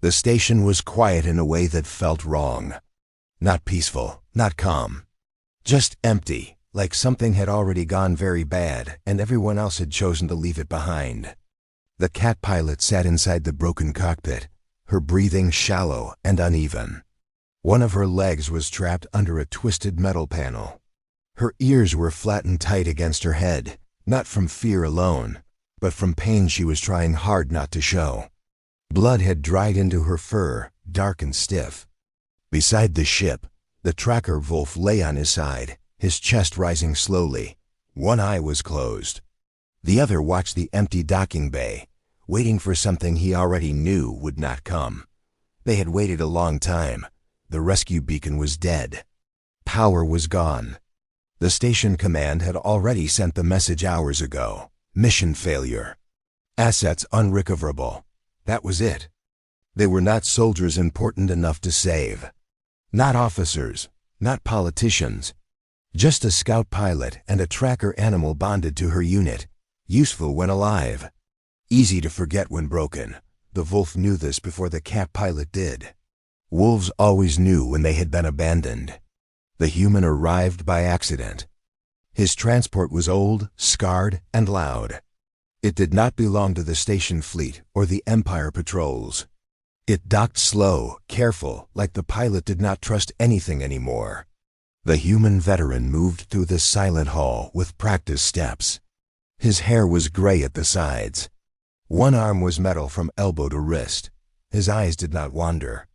The station was quiet in a way that felt wrong. Not peaceful, not calm. Just empty, like something had already gone very bad and everyone else had chosen to leave it behind. The cat pilot sat inside the broken cockpit, her breathing shallow and uneven. One of her legs was trapped under a twisted metal panel. Her ears were flattened tight against her head, not from fear alone, but from pain she was trying hard not to show. Blood had dried into her fur, dark and stiff. Beside the ship, the tracker Wolf lay on his side, his chest rising slowly. One eye was closed. The other watched the empty docking bay, waiting for something he already knew would not come. They had waited a long time. The rescue beacon was dead. Power was gone. The station command had already sent the message hours ago. Mission failure. Assets unrecoverable. That was it. They were not soldiers important enough to save. Not officers, not politicians. Just a scout pilot and a tracker animal bonded to her unit, useful when alive. Easy to forget when broken. The wolf knew this before the cat pilot did. Wolves always knew when they had been abandoned. The human arrived by accident. His transport was old, scarred, and loud. It did not belong to the station fleet or the Empire patrols. It docked slow, careful, like the pilot did not trust anything anymore. The human veteran moved through the silent hall with practiced steps. His hair was gray at the sides. One arm was metal from elbow to wrist. His eyes did not wander.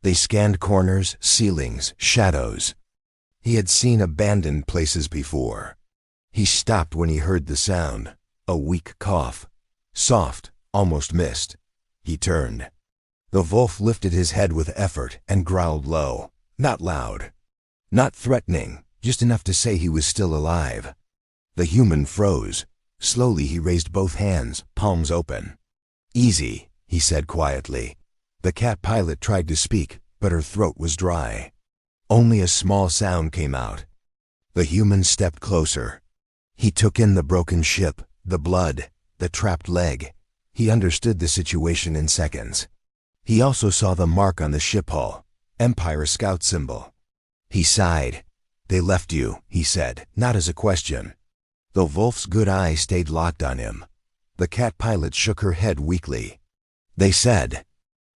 They scanned corners, ceilings, shadows. He had seen abandoned places before. He stopped when he heard the sound, a weak cough. Soft, almost missed. He turned. The wolf lifted his head with effort and growled low, not loud. Not threatening, just enough to say he was still alive. The human froze. Slowly he raised both hands, palms open. "Easy," he said quietly. The cat pilot tried to speak, but her throat was dry. Only a small sound came out. The human stepped closer. He took in the broken ship, the blood, the trapped leg. He understood the situation in seconds. He also saw the mark on the ship hull, Empire Scout symbol. He sighed. "They left you," he said, not as a question. The wolf's good eye stayed locked on him. The cat pilot shook her head weakly. "They said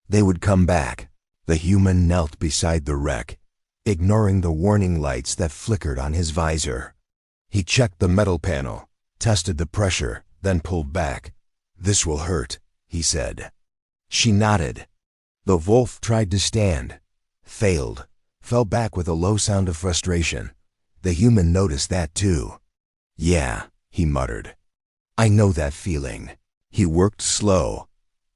they would come back." The human knelt beside the wreck, ignoring the warning lights that flickered on his visor. He checked the metal panel, tested the pressure, then pulled back. "This will hurt," he said. She nodded. The wolf tried to stand, failed, fell back with a low sound of frustration. The human noticed that too. "Yeah," he muttered. "I know that feeling." He worked slow,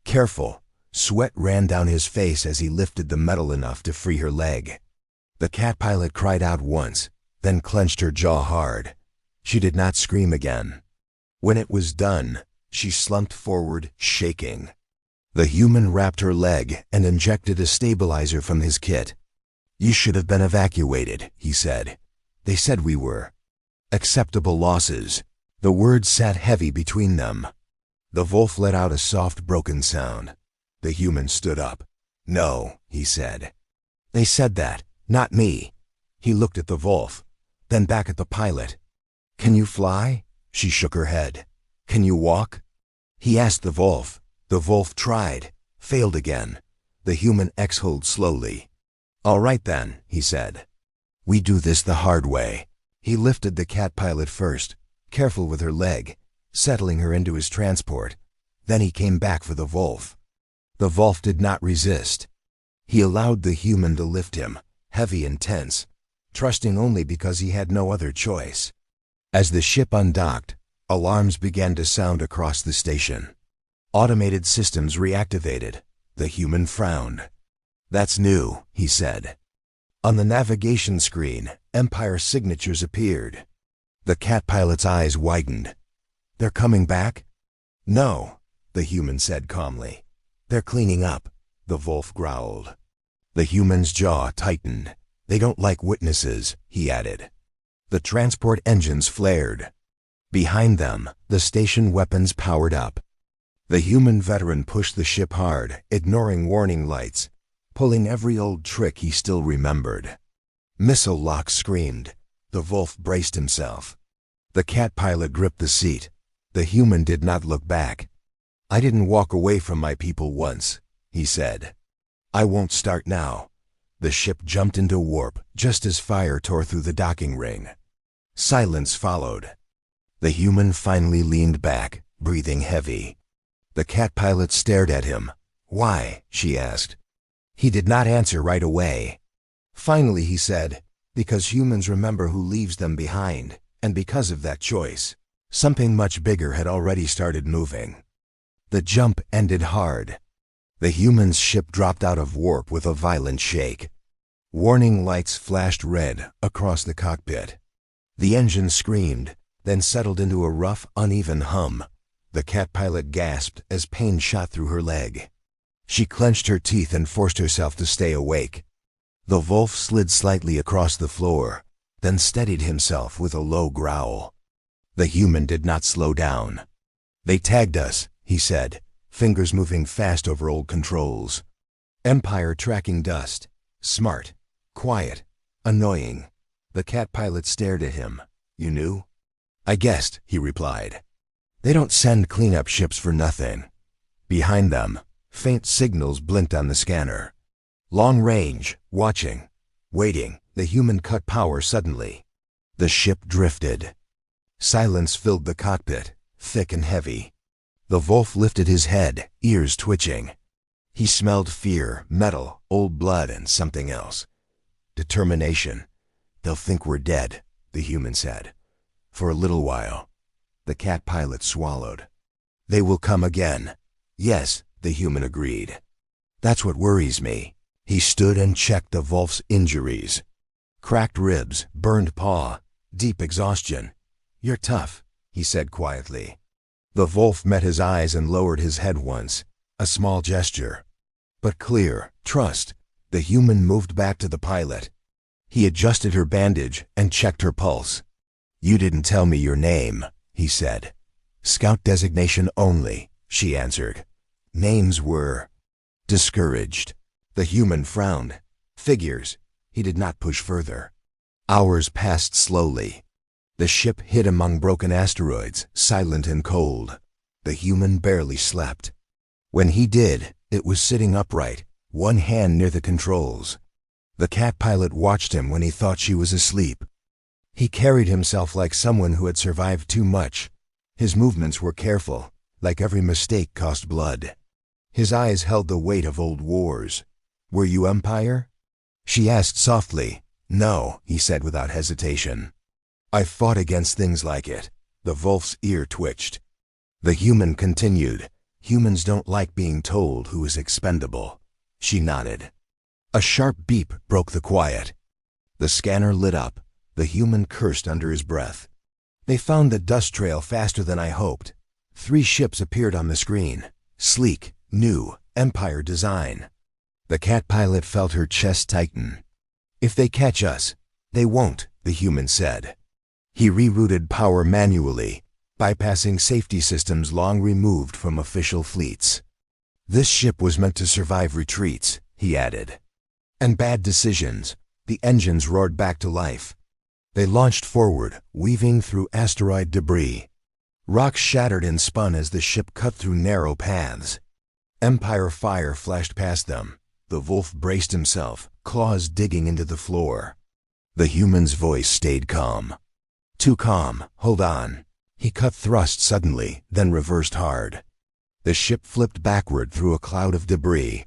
careful. Sweat ran down his face as he lifted the metal enough to free her leg. The cat pilot cried out once, then clenched her jaw hard. She did not scream again. When it was done, she slumped forward, shaking. The human wrapped her leg and injected a stabilizer from his kit. "You should have been evacuated," he said. "They said we were." Acceptable losses. The words sat heavy between them. The wolf let out a soft, broken sound. The human stood up. "No," he said. "They said that, not me." He looked at the wolf, then back at the pilot. "Can you fly?" She shook her head. "Can you walk?" He asked the wolf. The wolf tried, failed again. The human exhaled slowly. "All right then," he said. "We do this the hard way." He lifted the cat pilot first, careful with her leg, settling her into his transport. Then he came back for the wolf. The wolf did not resist. He allowed the human to lift him, heavy and tense, trusting only because he had no other choice. As the ship undocked, alarms began to sound across the station. Automated systems reactivated. The human frowned. "That's new," he said. On the navigation screen, Empire signatures appeared. The cat pilot's eyes widened. "They're coming back?" "No," the human said calmly. "They're cleaning up," the wolf growled. The human's jaw tightened. "They don't like witnesses," he added. The transport engines flared. Behind them, the station weapons powered up. The human veteran pushed the ship hard, ignoring warning lights, pulling every old trick he still remembered. Missile lock screamed. The Wolf braced himself. The cat pilot gripped the seat. The human did not look back. "I didn't walk away from my people once," he said. "I won't start now." The ship jumped into warp just as fire tore through the docking ring. Silence followed. The human finally leaned back, breathing heavy. The cat pilot stared at him. "Why?" she asked. He did not answer right away. Finally he said, "Because humans remember who leaves them behind, and because of that choice." Something much bigger had already started moving. The jump ended hard. The human's ship dropped out of warp with a violent shake. Warning lights flashed red across the cockpit. The engine screamed, then settled into a rough, uneven hum. The cat pilot gasped as pain shot through her leg. She clenched her teeth and forced herself to stay awake. The Wolf slid slightly across the floor, then steadied himself with a low growl. The human did not slow down. "They tagged us," he said, fingers moving fast over old controls. "Empire tracking dust. Smart. Quiet. Annoying." The cat pilot stared at him. "You knew?" "I guessed," he replied. "They don't send cleanup ships for nothing." Behind them, faint signals blinked on the scanner. Long range, watching, waiting. The human cut power suddenly. The ship drifted. Silence filled the cockpit, thick and heavy. The Wolf lifted his head, ears twitching. He smelled fear, metal, old blood, and something else. Determination. "They'll think we're dead," the human said. "For a little while." The cat pilot swallowed. "They will come again." "Yes," the human agreed. "That's what worries me." He stood and checked the Wolf's injuries. Cracked ribs, burned paw, deep exhaustion. "You're tough," he said quietly. The Wolf met his eyes and lowered his head once, a small gesture. But clear, trust. The human moved back to the pilot. He adjusted her bandage and checked her pulse. "You didn't tell me your name," he said. "Scout designation only," she answered. Names were discouraged. The human frowned. Figures. He did not push further. Hours passed slowly. The ship hid among broken asteroids, silent and cold. The human barely slept. When he did, it was sitting upright, one hand near the controls. The cat pilot watched him when he thought she was asleep. He carried himself like someone who had survived too much. His movements were careful, like every mistake cost blood. His eyes held the weight of old wars. "Were you Empire?" She asked softly. "No," he said without hesitation. "I fought against things like it." The Wolf's ear twitched. The human continued. "Humans don't like being told who is expendable." She nodded. A sharp beep broke the quiet. The scanner lit up. The human cursed under his breath. "They found the dust trail faster than I hoped." 3 ships appeared on the screen. Sleek, new, Empire design. The cat pilot felt her chest tighten. "If they catch us." "They won't," the human said. He rerouted power manually, bypassing safety systems long removed from official fleets. "This ship was meant to survive retreats," he added. "And bad decisions." The engines roared back to life. They launched forward, weaving through asteroid debris. Rocks shattered and spun as the ship cut through narrow paths. Empire fire flashed past them. The Wolf braced himself, claws digging into the floor. The human's voice stayed calm. "Too calm. Hold on." He cut thrust suddenly, then reversed hard. The ship flipped backward through a cloud of debris.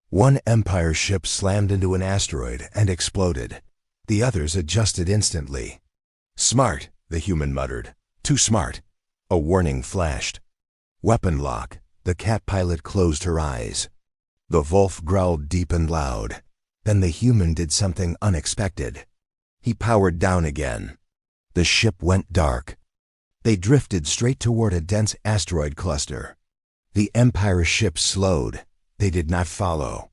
One Empire ship slammed into an asteroid and exploded. The others adjusted instantly. "Smart," the human muttered. "Too smart." A warning flashed. "Weapon lock." The cat pilot closed her eyes. The Wolf growled deep and loud. Then the human did something unexpected. He powered down again. The ship went dark. They drifted straight toward a dense asteroid cluster. The Empire ship slowed. They did not follow.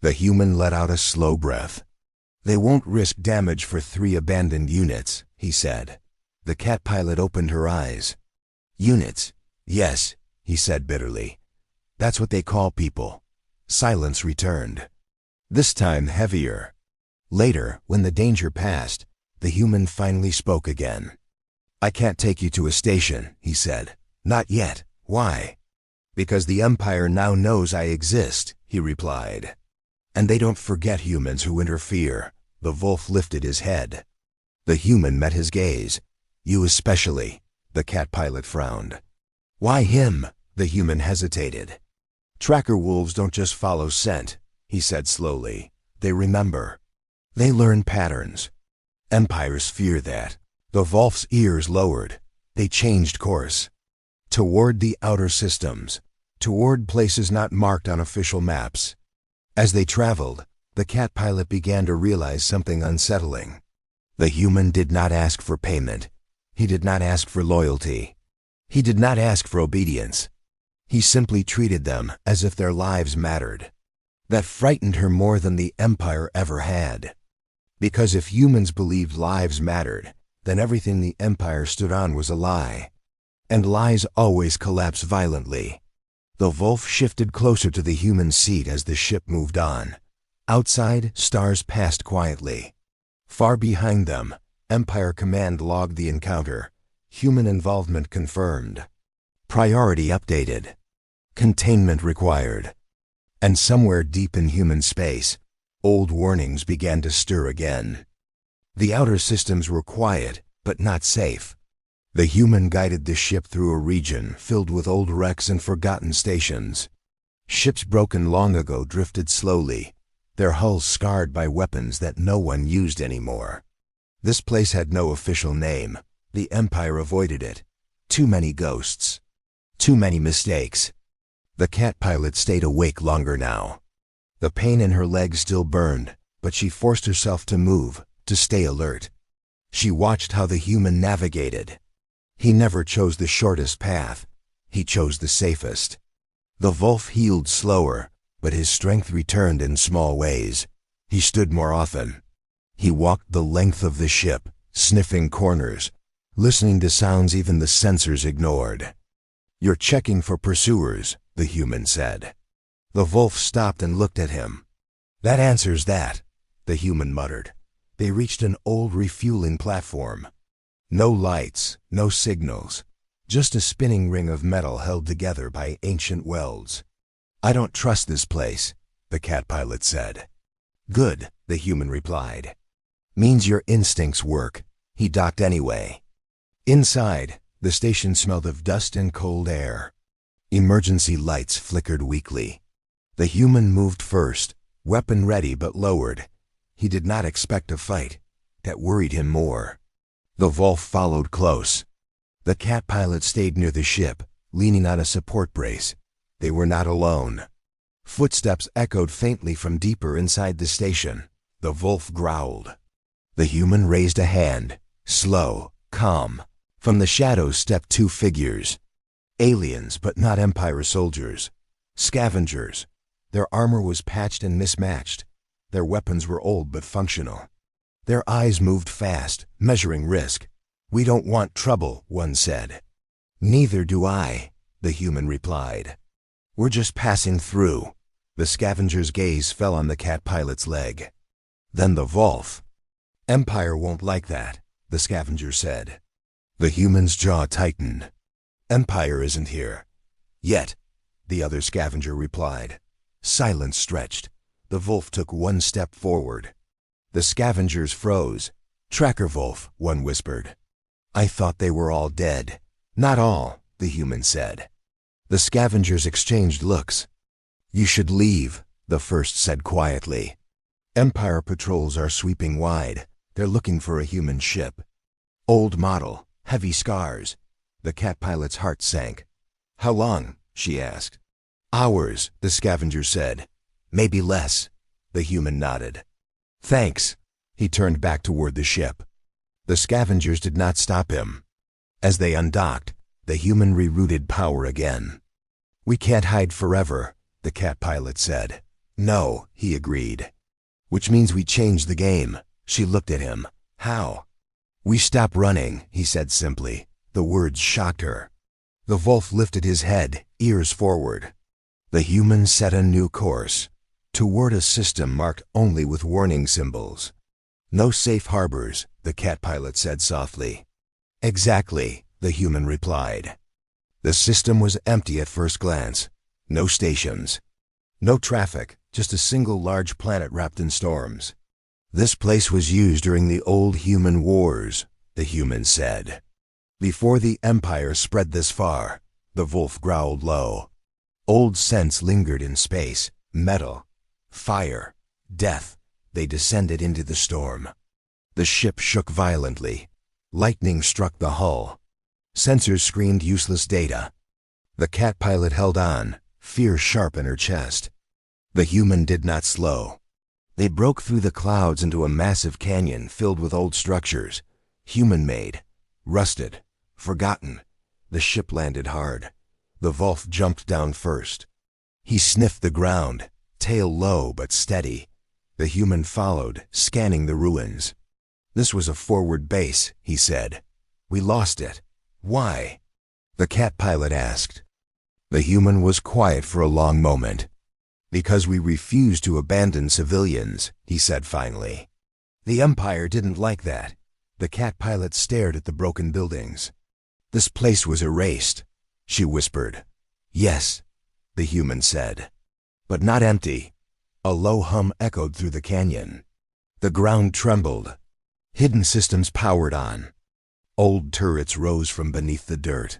The human let out a slow breath. "They won't risk damage for 3 abandoned units," he said. The cat pilot opened her eyes. "Units?" "Yes," he said bitterly. That's what they call people. Silence returned. This time heavier. Later, when the danger passed, the human finally spoke again. "I can't take you to a station," he said. "Not yet." "Why?" "Because the Empire now knows I exist," he replied. "And they don't forget humans who interfere." The wolf lifted his head. The human met his gaze. "You especially," the cat pilot frowned. "Why him?" The human hesitated. "Tracker wolves don't just follow scent," he said slowly. "They remember. They learn patterns. Empires fear that." The wolf's ears lowered. They changed course. Toward the outer systems. Toward places not marked on official maps. As they traveled, the cat pilot began to realize something unsettling. The human did not ask for payment. He did not ask for loyalty. He did not ask for obedience. He simply treated them as if their lives mattered. That frightened her more than the Empire ever had. Because if humans believed lives mattered, then everything the Empire stood on was a lie. And lies always collapse violently. The wolf shifted closer to the human seat as the ship moved on. Outside, stars passed quietly. Far behind them, Empire Command logged the encounter. Human involvement confirmed. Priority updated. Containment required. And somewhere deep in human space, old warnings began to stir again. The outer systems were quiet, but not safe. The human guided the ship through a region filled with old wrecks and forgotten stations. Ships broken long ago drifted slowly, their hulls scarred by weapons that no one used anymore. This place had no official name. The Empire avoided it. Too many ghosts. Too many mistakes. The cat pilot stayed awake longer now. The pain in her legs still burned, but she forced herself to move, to stay alert. She watched how the human navigated. He never chose the shortest path. He chose the safest. The wolf healed slower, but his strength returned in small ways. He stood more often. He walked the length of the ship, sniffing corners, listening to sounds even the sensors ignored. "You're checking for pursuers," the human said. The wolf stopped and looked at him. "That answers that," the human muttered. They reached an old refueling platform. No lights, no signals, just a spinning ring of metal held together by ancient welds. "I don't trust this place," the cat pilot said. "Good," the human replied. "Means your instincts work." He docked anyway. Inside, the station smelled of dust and cold air. Emergency lights flickered weakly. The human moved first, weapon ready but lowered. He did not expect a fight. That worried him more. The wolf followed close. The cat pilot stayed near the ship, leaning on a support brace. They were not alone. Footsteps echoed faintly from deeper inside the station. The wolf growled. The human raised a hand, slow, calm. From the shadows stepped two figures. Aliens, but not Empire soldiers. Scavengers. Their armor was patched and mismatched. Their weapons were old but functional. Their eyes moved fast, measuring risk. "We don't want trouble," one said. "Neither do I," the human replied. "We're just passing through." The scavenger's gaze fell on the cat pilot's leg. Then the wolf. "Empire won't like that," the scavenger said. The human's jaw tightened. "Empire isn't here. Yet," the other scavenger replied. Silence stretched. The wolf took one step forward. The scavengers froze. "Tracker wolf," one whispered. "I thought they were all dead." "Not all," the human said. The scavengers exchanged looks. "You should leave," the first said quietly. "Empire patrols are sweeping wide. They're looking for a human ship. Old model, heavy scars." The cat pilot's heart sank. "How long?" she asked. "Hours," the scavenger said. "Maybe less." The human nodded. "Thanks." He turned back toward the ship. The scavengers did not stop him. As they undocked, the human rerouted power again. "We can't hide forever," the cat pilot said. "No," he agreed. "Which means we change the game." She looked at him. "How?" "We stop running," he said simply. The words shocked her. The wolf lifted his head, ears forward. The human set a new course, toward a system marked only with warning symbols. No safe harbors, the cat pilot said softly. Exactly, the human replied. The system was empty at first glance. No stations. No traffic, just a single large planet wrapped in storms. This place was used during the old human wars, the human said. Before the Empire spread this far, the wolf growled low. Old scents lingered in space, metal, fire, death. They descended into the storm. The ship shook violently. Lightning struck the hull. Sensors screened useless data. The cat pilot held on, fear sharp in her chest. The human did not slow. They broke through the clouds into a massive canyon filled with old structures, human-made, rusted, forgotten. The ship landed hard. The wolf jumped down first. He sniffed the ground, tail low but steady. The human followed, scanning the ruins. This was a forward base, he said. We lost it. Why? The cat pilot asked. The human was quiet for a long moment. Because we refused to abandon civilians, he said finally. The Empire didn't like that. The cat pilot stared at the broken buildings. This place was erased, she whispered. Yes, the human said. But not empty. A low hum echoed through the canyon. The ground trembled. Hidden systems powered on. Old turrets rose from beneath the dirt.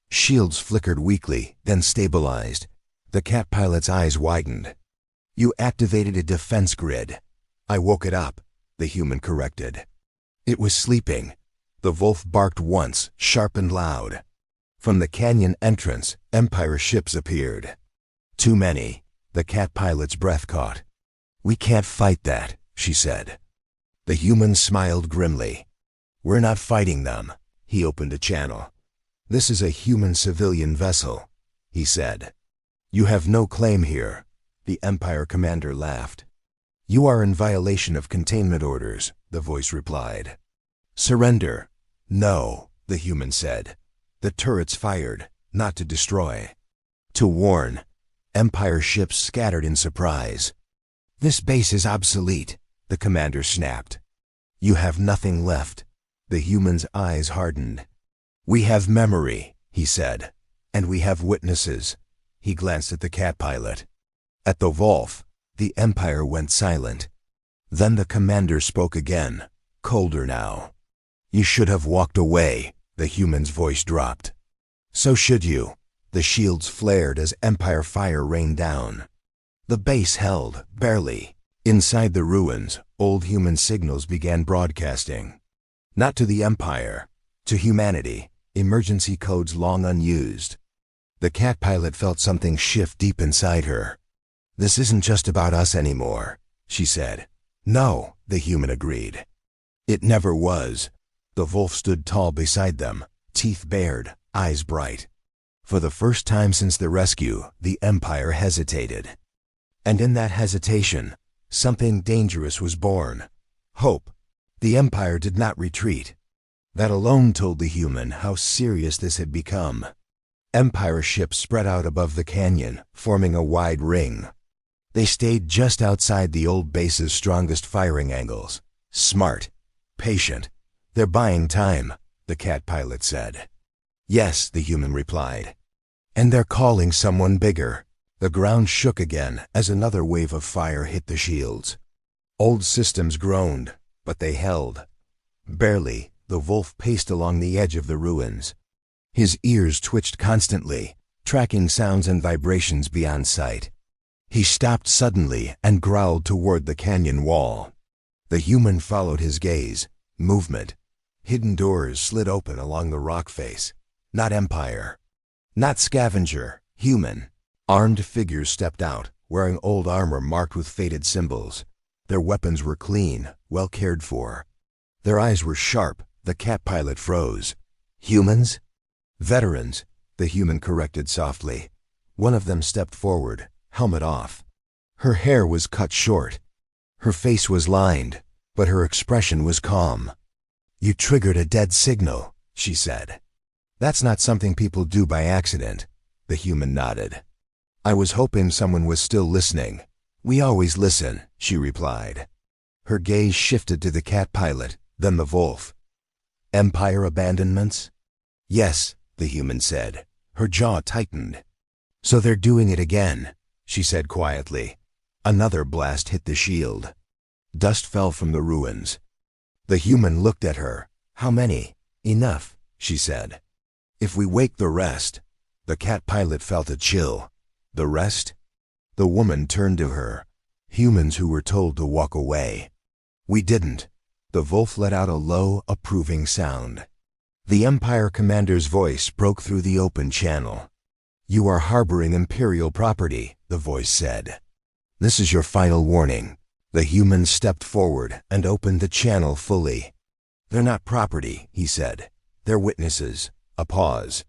Shields flickered weakly, then stabilized. The cat pilot's eyes widened. You activated a defense grid. I woke it up, the human corrected. It was sleeping. The wolf barked once, sharp and loud. From the canyon entrance, Empire ships appeared. Too many. The cat pilot's breath caught. We can't fight that, she said. The human smiled grimly. We're not fighting them. He opened a channel. This is a human civilian vessel, he said. You have no claim here, the Empire commander laughed. You are in violation of containment orders, the voice replied. Surrender. No, the human said. The turrets fired, not to destroy. To warn. Empire ships scattered in surprise. This base is obsolete, the commander snapped. You have nothing left. The human's eyes hardened. We have memory, he said. And we have witnesses. He glanced at the cat pilot. At the wolf, the Empire went silent. Then the commander spoke again, colder now. You should have walked away, the human's voice dropped. So should you. The shields flared as Empire fire rained down. The base held, barely. Inside the ruins, old human signals began broadcasting. Not to the Empire, to humanity, emergency codes long unused. The cat pilot felt something shift deep inside her. This isn't just about us anymore, she said. No, the human agreed. It never was. The wolf stood tall beside them, teeth bared, eyes bright. For the first time since the rescue, the Empire hesitated. And in that hesitation, something dangerous was born. Hope. The Empire did not retreat. That alone told the human how serious this had become. Empire ships spread out above the canyon, forming a wide ring. They stayed just outside the old base's strongest firing angles. Smart. Patient. They're buying time, the cat pilot said. Yes, the human replied. And they're calling someone bigger. The ground shook again as another wave of fire hit the shields. Old systems groaned, but they held. Barely, the wolf paced along the edge of the ruins. His ears twitched constantly, tracking sounds and vibrations beyond sight. He stopped suddenly and growled toward the canyon wall. The human followed his gaze. Movement. Hidden doors slid open along the rock face. Not Empire. Not scavenger. Human. Armed figures stepped out, wearing old armor marked with faded symbols. Their weapons were clean, well cared for. Their eyes were sharp. The cat pilot froze. Humans? Veterans, the human corrected softly. One of them stepped forward, helmet off. Her hair was cut short. Her face was lined, but her expression was calm. You triggered a dead signal, she said. That's not something people do by accident, the human nodded. I was hoping someone was still listening. We always listen, she replied. Her gaze shifted to the cat pilot, then the wolf. Empire abandonments? Yes, the human said. Her jaw tightened. So they're doing it again, she said quietly. Another blast hit the shield. Dust fell from the ruins. The human looked at her. How many? Enough, she said. If we wake the rest. The cat pilot felt a chill. The rest? The woman turned to her. Humans who were told to walk away. We didn't. The wolf let out a low, approving sound. The Empire commander's voice broke through the open channel. You are harboring Imperial property, the voice said. This is your final warning. The human stepped forward and opened the channel fully. They're not property, he said. They're witnesses. A pause.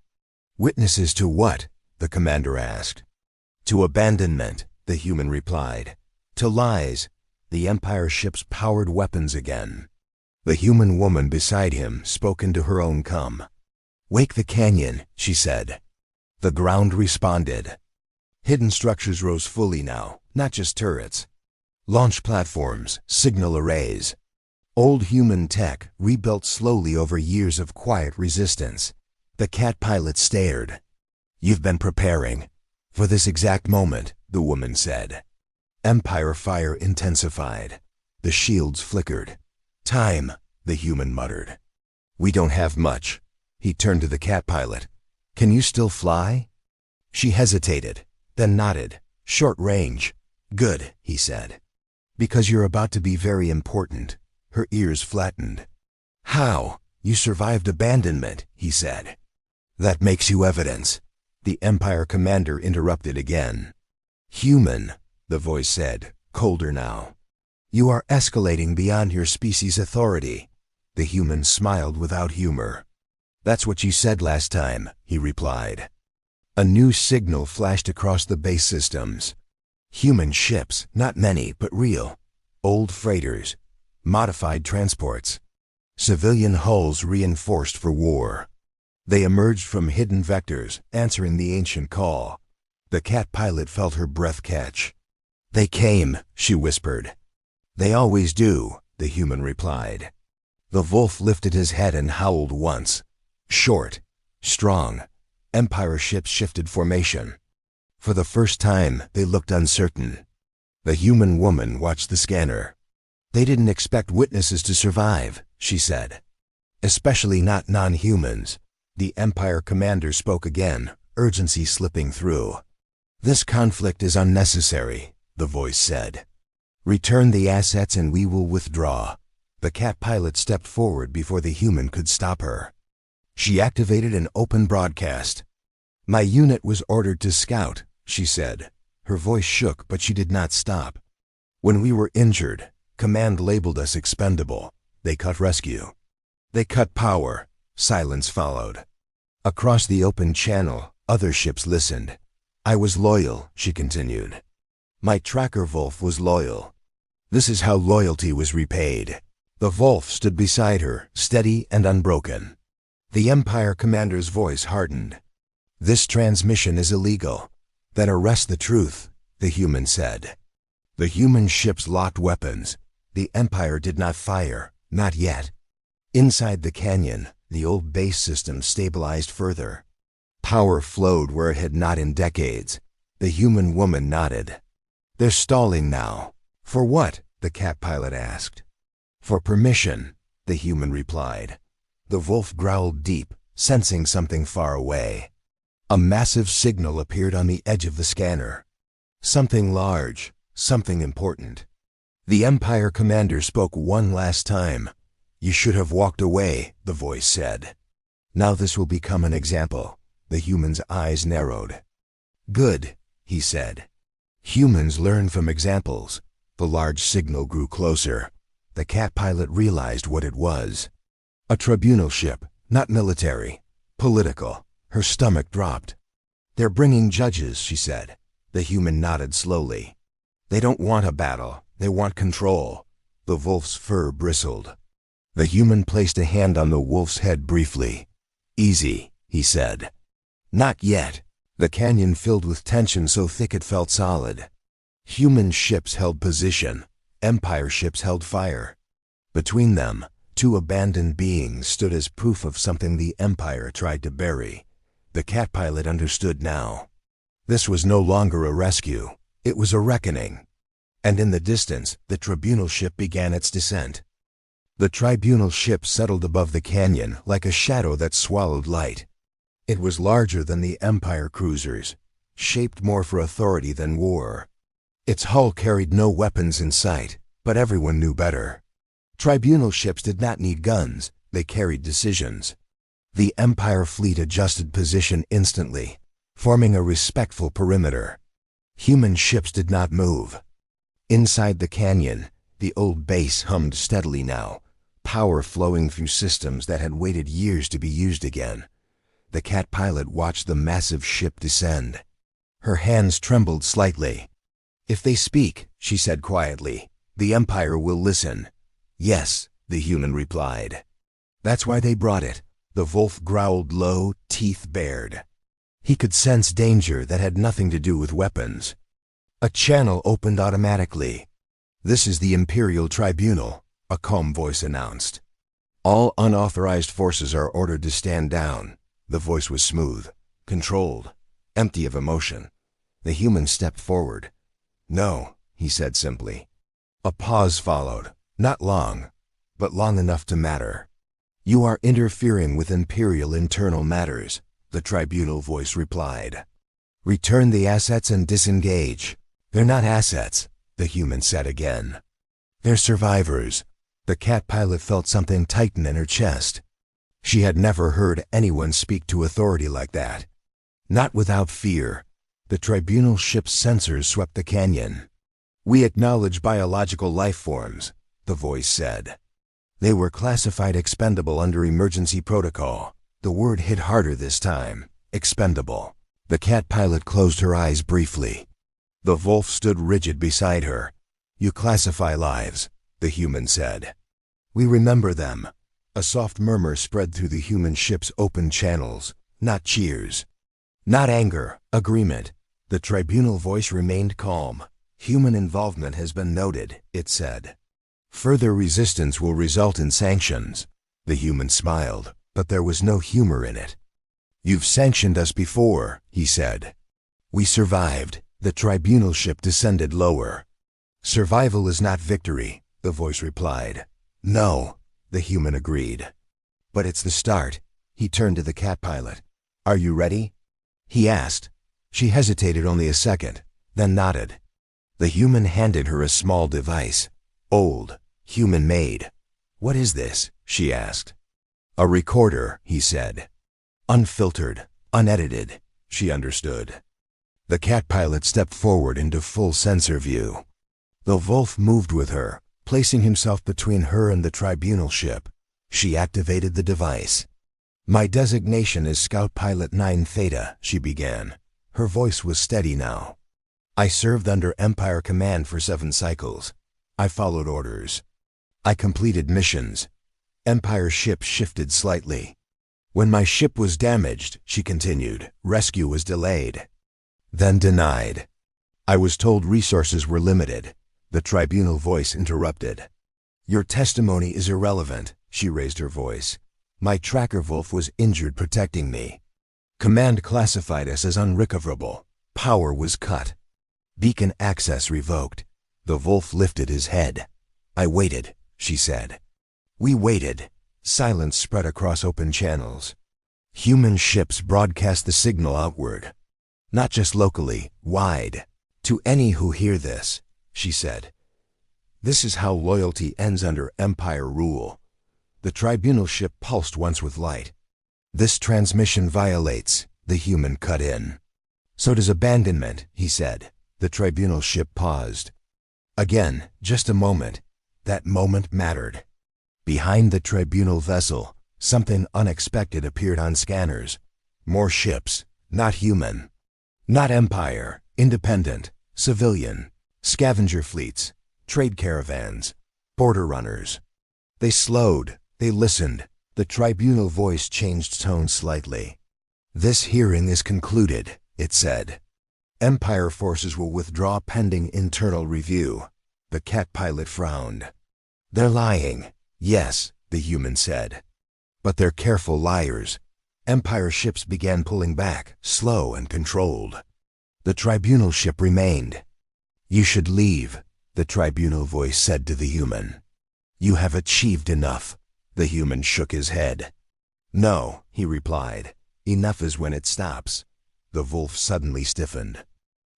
Witnesses to what? The commander asked. To abandonment, the human replied. To lies. The Empire ship's powered weapons again. The human woman beside him spoke into her own come. Wake the canyon, she said. The ground responded. Hidden structures rose fully now, not just turrets. Launch platforms, signal arrays. Old human tech rebuilt slowly over years of quiet resistance. The cat pilot stared. You've been preparing. For this exact moment, the woman said. Empire fire intensified. The shields flickered. Time, the human muttered. We don't have much. He turned to the cat pilot. Can you still fly? She hesitated, then nodded. Short range. Good, he said. Because you're about to be very important. Her ears flattened. How? You survived abandonment, he said. That makes you evidence. The Empire commander interrupted again. Human, the voice said, colder now. You are escalating beyond your species' authority. The human smiled without humor. That's what you said last time, he replied. A new signal flashed across the base systems. Human ships, not many, but real. Old freighters. Modified transports. Civilian hulls reinforced for war. They emerged from hidden vectors, answering the ancient call. The cat pilot felt her breath catch. They came, she whispered. They always do, the human replied. The wolf lifted his head and howled once. Short, strong. Empire ships shifted formation. For the first time, they looked uncertain. The human woman watched the scanner. They didn't expect witnesses to survive, she said. Especially not non-humans. The Empire commander spoke again, urgency slipping through. This conflict is unnecessary, the voice said. Return the assets and we will withdraw. The cat pilot stepped forward before the human could stop her. She activated an open broadcast. My unit was ordered to scout, she said. Her voice shook, but she did not stop. When we were injured, command labeled us expendable. They cut rescue. They cut power. Silence followed. Across the open channel, other ships listened. I was loyal, she continued. My tracker wolf was loyal. This is how loyalty was repaid. The wolf stood beside her, steady and unbroken. The Empire commander's voice hardened. This transmission is illegal. Then arrest the truth, the human said. The human ships locked weapons. The Empire did not fire, not yet. Inside the canyon, the old base system stabilized further. Power flowed where it had not in decades. The human woman nodded. They're stalling now. For what? The cat pilot asked. For permission, the human replied. The wolf growled deep, sensing something far away. A massive signal appeared on the edge of the scanner. Something large, something important. The Empire commander spoke one last time. You should have walked away, the voice said. Now this will become an example. The human's eyes narrowed. Good, he said. Humans learn from examples. The large signal grew closer. The cat pilot realized what it was. A tribunal ship, not military, political. Her stomach dropped. They're bringing judges, she said. The human nodded slowly. They don't want a battle. They want control. The wolf's fur bristled. The human placed a hand on the wolf's head briefly. Easy, he said. Not yet. The canyon filled with tension so thick it felt solid. Human ships held position. Empire ships held fire. Between them, two abandoned beings stood as proof of something the Empire tried to bury. The cat pilot understood now. This was no longer a rescue. It was a reckoning. And in the distance, the tribunal ship began its descent. The tribunal ship settled above the canyon like a shadow that swallowed light. It was larger than the Empire cruisers, shaped more for authority than war. Its hull carried no weapons in sight, but everyone knew better. Tribunal ships did not need guns, they carried decisions. The Empire fleet adjusted position instantly, forming a respectful perimeter. Human ships did not move. Inside the canyon, the old base hummed steadily now, power flowing through systems that had waited years to be used again. The cat pilot watched the massive ship descend. Her hands trembled slightly. "If they speak," she said quietly, "the Empire will listen." "Yes," the human replied. "That's why they brought it." The wolf growled low, teeth bared. He could sense danger that had nothing to do with weapons. A channel opened automatically. "This is the Imperial Tribunal," a calm voice announced. "All unauthorized forces are ordered to stand down." The voice was smooth, controlled, empty of emotion. The human stepped forward. "No," he said simply. A pause followed, not long, but long enough to matter. "You are interfering with Imperial internal matters," the tribunal voice replied. "Return the assets and disengage." "They're not assets," the human said again. "They're survivors." The cat pilot felt something tighten in her chest. She had never heard anyone speak to authority like that. Not without fear. The tribunal ship's sensors swept the canyon. "We acknowledge biological life forms," the voice said. They were classified expendable under emergency protocol. The word hit harder this time. Expendable. The cat pilot closed her eyes briefly. The wolf stood rigid beside her. "You classify lives," the human said. "We remember them." A soft murmur spread through the human ship's open channels. Not cheers. Not anger. Agreement. The tribunal voice remained calm. "Human involvement has been noted," it said. "Further resistance will result in sanctions." The human smiled, but there was no humor in it. "You've sanctioned us before," he said. "We survived." The tribunal ship descended lower. "Survival is not victory," the voice replied. "No," the human agreed. "But it's the start." He turned to the cat pilot. "Are you ready?" he asked. She hesitated only a second, then nodded. The human handed her a small device. Old, human-made. "What is this?" she asked. "A recorder," he said. Unfiltered, unedited, she understood. The cat pilot stepped forward into full sensor view. The wolf moved with her, placing himself between her and the tribunal ship. She activated the device. "My designation is Scout Pilot 9 Theta," she began. Her voice was steady now. "I served under Empire Command for 7 cycles. I followed orders. I completed missions." Empire ship shifted slightly. "When my ship was damaged," she continued, "rescue was delayed. Then denied. I was told resources were limited." The tribunal voice interrupted. "Your testimony is irrelevant," she raised her voice. "My tracker wolf was injured protecting me. Command classified us as unrecoverable. Power was cut. Beacon access revoked." The wolf lifted his head. "I waited," she said. "We waited." Silence spread across open channels. Human ships broadcast the signal outward. "Not just locally, wide. To any who hear this," she said. "This is how loyalty ends under Empire rule." The tribunal ship pulsed once with light. "This transmission violates," the human cut in. "So does abandonment," he said. The tribunal ship paused. Again, just a moment. That moment mattered. Behind the tribunal vessel, something unexpected appeared on scanners. More ships, not human. Not Empire, independent, civilian, scavenger fleets, trade caravans, border runners. They slowed, they listened. The tribunal voice changed tone slightly. "This hearing is concluded," it said. Empire forces will withdraw pending internal review. The cat pilot frowned. They're lying. Yes, the human said. But they're careful liars. Empire ships began pulling back, slow and controlled. The tribunal ship remained. You should leave, the tribunal voice said to the human. You have achieved enough. The human shook his head. No, he replied. Enough is when it stops. The wolf suddenly stiffened.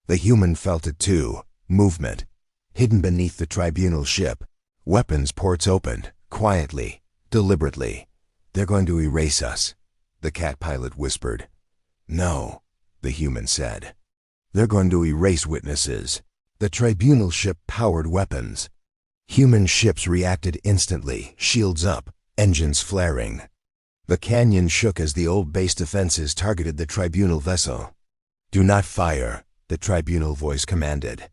The human felt it too. Movement. Hidden beneath the tribunal ship. Weapons ports opened, quietly, deliberately. They're going to erase us, the cat pilot whispered. No, the human said. They're going to erase witnesses. The tribunal ship powered weapons. Human ships reacted instantly, shields up, engines flaring. The canyon shook as the old base defenses targeted the tribunal vessel. Do not fire, the tribunal voice commanded.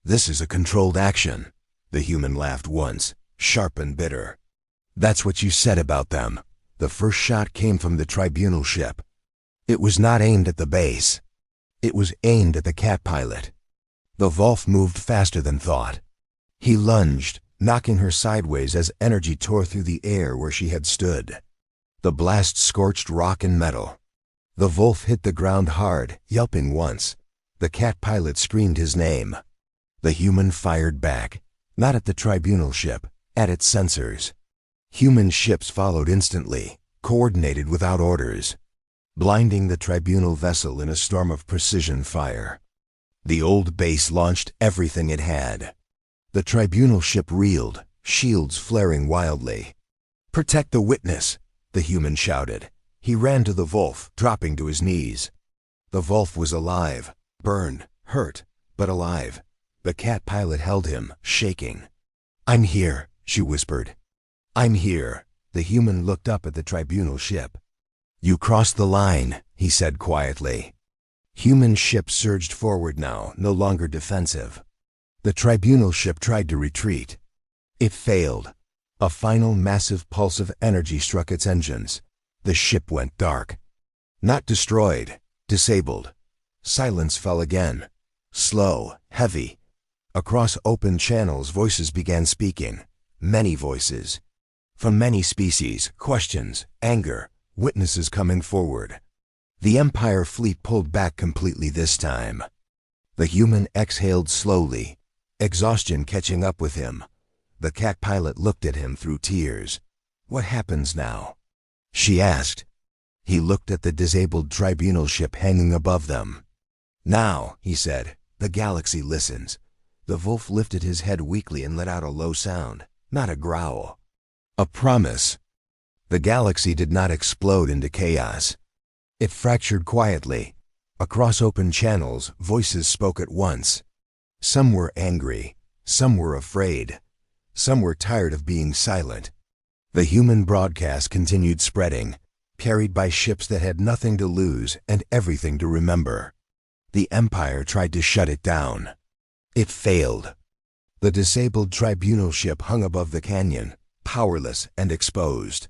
This is a controlled action. The human laughed once, sharp and bitter. That's what you said about them. The first shot came from the tribunal ship. It was not aimed at the base. It was aimed at the cat pilot. The Wolf moved faster than thought. He lunged, knocking her sideways as energy tore through the air where she had stood. The blast scorched rock and metal. The Wolf hit the ground hard, yelping once. The cat pilot screamed his name. The human fired back, not at the tribunal ship, at its sensors. Human ships followed instantly, coordinated without orders, blinding the tribunal vessel in a storm of precision fire. The old base launched everything it had. The tribunal ship reeled, shields flaring wildly. Protect the witness, the human shouted. He ran to the Wolf, dropping to his knees. The Wolf was alive, burned, hurt, but alive. The cat pilot held him, shaking. I'm here, she whispered. I'm here. The human looked up at the tribunal ship. You crossed the line, he said quietly. Human ship surged forward now, no longer defensive. The tribunal ship tried to retreat. It failed. A final massive pulse of energy struck its engines. The ship went dark. Not destroyed, disabled. Silence fell again. Slow, heavy. Across open channels, voices began speaking. Many voices. From many species, questions, anger, witnesses coming forward. The Empire fleet pulled back completely this time. The human exhaled slowly, exhaustion catching up with him. The cat pilot looked at him through tears. What happens now? She asked. He looked at the disabled tribunal ship hanging above them. Now, he said, the galaxy listens. The Wolf lifted his head weakly and let out a low sound, not a growl. A promise. The galaxy did not explode into chaos. It fractured quietly. Across open channels, voices spoke at once. Some were angry. Some were afraid. Some were tired of being silent. The human broadcast continued spreading, carried by ships that had nothing to lose and everything to remember. The Empire tried to shut it down. It failed. The disabled tribunal ship hung above the canyon, powerless and exposed.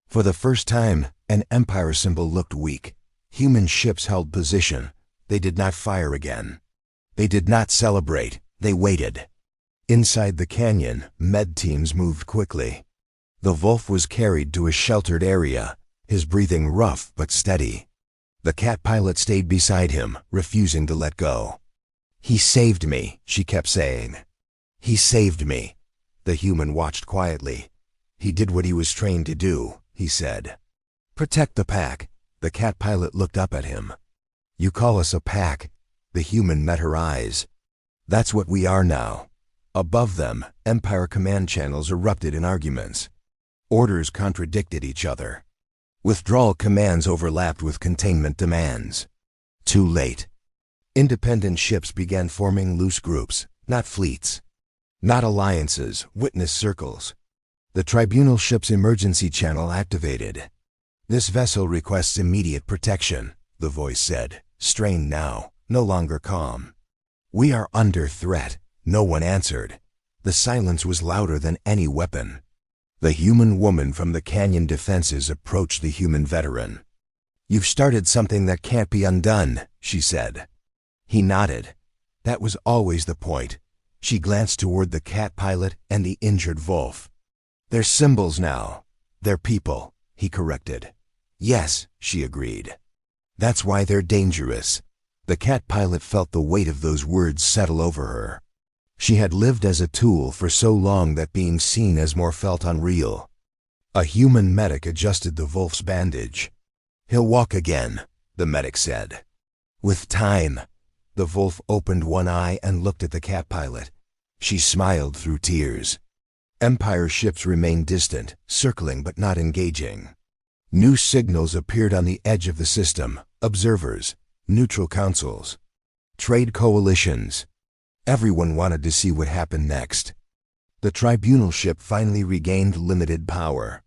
For the first time, an Empire symbol looked weak. Human ships held position. They did not fire again. They did not celebrate. They waited. Inside the canyon, med teams moved quickly. The Wolf was carried to a sheltered area, his breathing rough but steady. The cat pilot stayed beside him, refusing to let go. He saved me, she kept saying. He saved me. The human watched quietly. He did what he was trained to do, he said. Protect the pack. The cat pilot looked up at him. You call us a pack? The human met her eyes. That's what we are now. Above them, Empire command channels erupted in arguments. Orders contradicted each other. Withdrawal commands overlapped with containment demands. Too late. Independent ships began forming loose groups, not fleets. Not alliances, witness circles. The tribunal ship's emergency channel activated. This vessel requests immediate protection, the voice said, strained now, no longer calm. We are under threat. No one answered. The silence was louder than any weapon. The human woman from the canyon defenses approached the human veteran. "You've started something that can't be undone," she said. He nodded. That was always the point. She glanced toward the cat pilot and the injured Wolf. "They're symbols now. They're people," he corrected. "Yes," she agreed. "That's why they're dangerous." The cat pilot felt the weight of those words settle over her. She had lived as a tool for so long that being seen as more felt unreal. A human medic adjusted the Wolf's bandage. "He'll walk again," the medic said. "With time." The Wolf opened one eye and looked at the cat pilot. She smiled through tears. Empire ships remained distant, circling but not engaging. New signals appeared on the edge of the system: observers, neutral councils, trade coalitions. Everyone wanted to see what happened next. The tribunal ship finally regained limited power.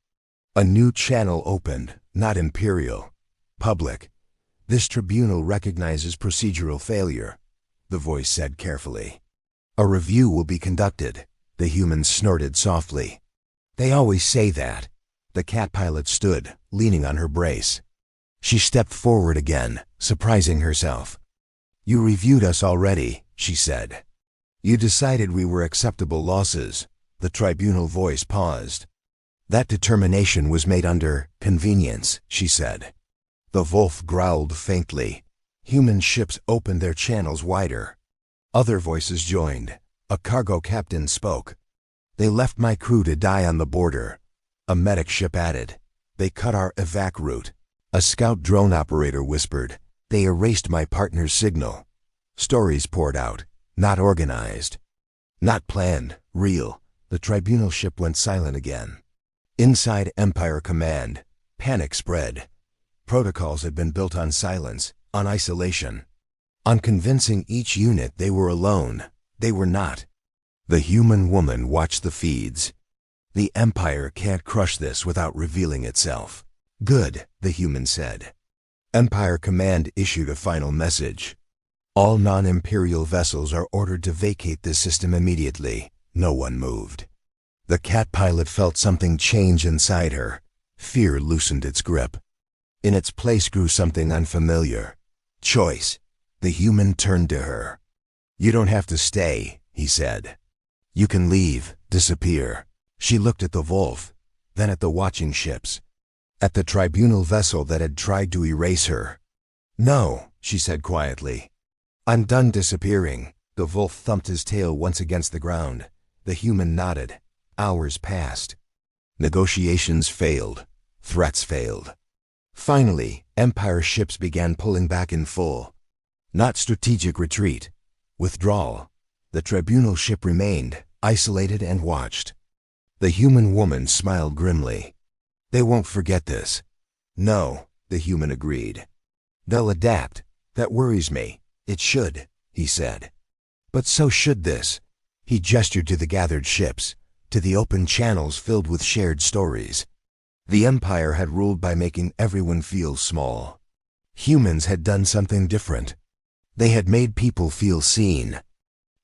A new channel opened, not imperial, public. "This tribunal recognizes procedural failure," the voice said carefully. "A review will be conducted," the human snorted softly. "They always say that." The cat pilot stood, leaning on her brace. She stepped forward again, surprising herself. "You reviewed us already," she said. "You decided we were acceptable losses." The tribunal voice paused. "That determination was made under convenience," she said. The Wolf growled faintly. Human ships opened their channels wider. Other voices joined. A cargo captain spoke. "They left my crew to die on the border." A medic ship added. "They cut our evac route." A scout drone operator whispered. "They erased my partner's signal." Stories poured out. Not organized. Not planned. Real. The tribunal ship went silent again. Inside Empire Command, panic spread. Protocols had been built on silence, on isolation, on convincing each unit they were alone. They were not. The human woman watched the feeds. "The Empire can't crush this without revealing itself." "Good," the human said. Empire Command issued a final message. "All non-imperial vessels are ordered to vacate this system immediately." No one moved. The cat pilot felt something change inside her. Fear loosened its grip. In its place grew something unfamiliar. Choice. The human turned to her. "You don't have to stay," he said. "You can leave, disappear." She looked at the Wolf, then at the watching ships, at the tribunal vessel that had tried to erase her. "No," she said quietly. "I'm done disappearing." The Wolf thumped his tail once against the ground. The human nodded. Hours passed. Negotiations failed. Threats failed. Finally, Empire ships began pulling back in full. Not strategic retreat. Withdrawal. The tribunal ship remained, isolated and watched. The human woman smiled grimly. "They won't forget this." "No," the human agreed. "They'll adapt. That worries me." "It should," he said. "But so should this." He gestured to the gathered ships, to the open channels filled with shared stories. The Empire had ruled by making everyone feel small. Humans had done something different. They had made people feel seen.